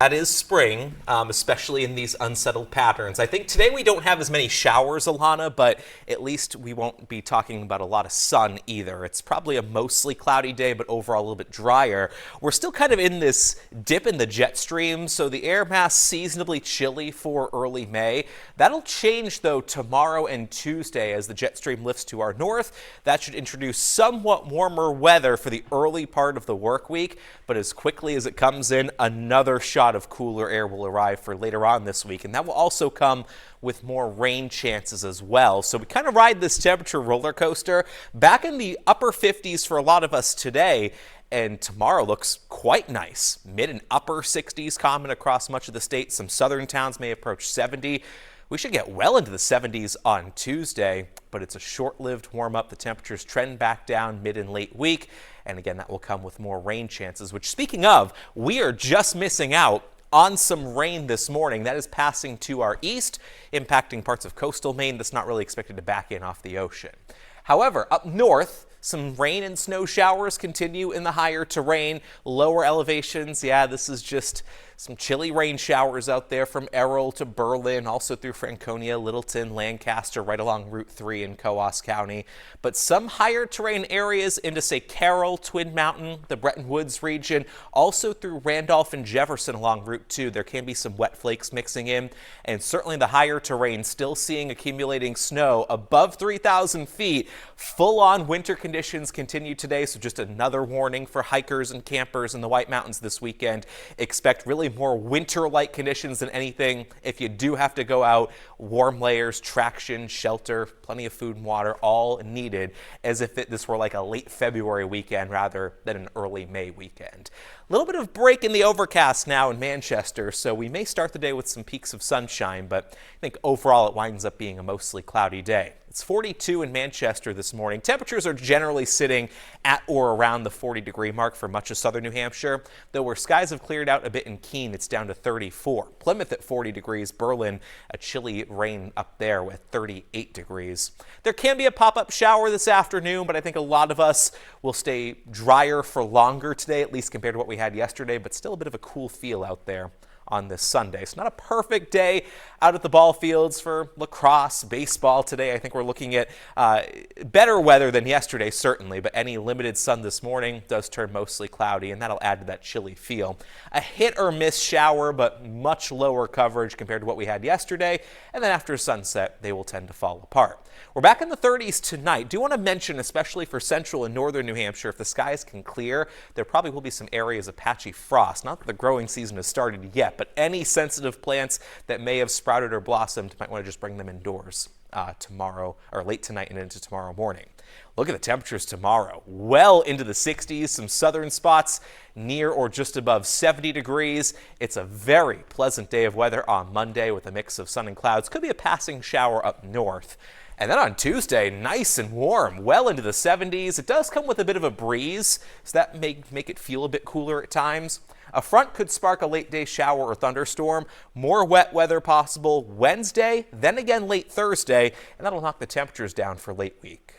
That is spring, especially in these unsettled patterns. I think today we don't have as many showers, Alana, but at least we won't be talking about a lot of sun either. It's probably a mostly cloudy day, but overall a little bit drier. We're still kind of in this dip in the jet stream, so the air mass seasonably chilly for early May. That'll change, though, tomorrow and Tuesday as the jet stream lifts to our north. That should introduce somewhat warmer weather for the early part of the work week, but as quickly as it comes in, another shot of cooler air will arrive for later on this week, and that will also come with more rain chances as well. So we kind of ride this temperature roller coaster back in the upper 50s for a lot of us today, and tomorrow looks quite nice. Mid and upper 60s common across much of the state. Some southern towns may approach 70. We should get well into the 70s on Tuesday, but it's a short-lived warm-up. The temperatures trend back down mid and late week, and again, that will come with more rain chances, which, speaking of, we are just missing out on some rain this morning. That is passing to our east, impacting parts of coastal Maine. That's not really expected to back in off the ocean. However, up north, some rain and snow showers continue in the higher terrain, lower elevations. Yeah, this is just some chilly rain showers out there from Errol to Berlin, also through Franconia, Littleton, Lancaster, right along Route 3 in Coos County. But some higher terrain areas into, say, Carroll, Twin Mountain, the Bretton Woods region, also through Randolph and Jefferson along Route 2. There can be some wet flakes mixing in, and certainly the higher terrain still seeing accumulating snow above 3,000 feet. Full-on winter conditions continue today, so just another warning for hikers and campers in the White Mountains this weekend. Expect really more winter-like conditions than anything. If you do have to go out, warm layers, traction, shelter, plenty of food and water, all needed, as if this were like a late February weekend rather than an early May weekend. A little bit of break in the overcast now in Manchester, so we may start the day with some peaks of sunshine, but I think overall it winds up being a mostly cloudy day. It's 42 in Manchester this morning. Temperatures are generally sitting at or around the 40-degree mark for much of southern New Hampshire, though where skies have cleared out a bit in Keene, it's down to 34. Plymouth at 40 degrees, Berlin, a chilly rain up there with 38 degrees. There can be a pop-up shower this afternoon, but I think a lot of us will stay drier for longer today, at least compared to what we had yesterday, but still a bit of a cool feel out there on this Sunday. It's not a perfect day out at the ball fields for lacrosse, baseball today. I think we're looking at better weather than yesterday, certainly, but any limited sun this morning does turn mostly cloudy, and that'll add to that chilly feel. A hit or miss shower, but much lower coverage compared to what we had yesterday, and then after sunset, they will tend to fall apart. We're back in the 30s tonight. Do want to mention, especially for central and northern New Hampshire, if the skies can clear, there probably will be some areas of patchy frost. Not that the growing season has started yet, but any sensitive plants that may have sprouted or blossomed might want to just bring them indoors tomorrow or late tonight and into tomorrow morning. Look at the temperatures tomorrow. Well into the 60s, some southern spots near or just above 70 degrees. It's a very pleasant day of weather on Monday with a mix of sun and clouds. Could be a passing shower up north. And then on Tuesday, nice and warm, well into the 70s. It does come with a bit of a breeze, so that may make it feel a bit cooler at times. A front could spark a late-day shower or thunderstorm. More wet weather possible Wednesday, then again late Thursday, and that'll knock the temperatures down for late week.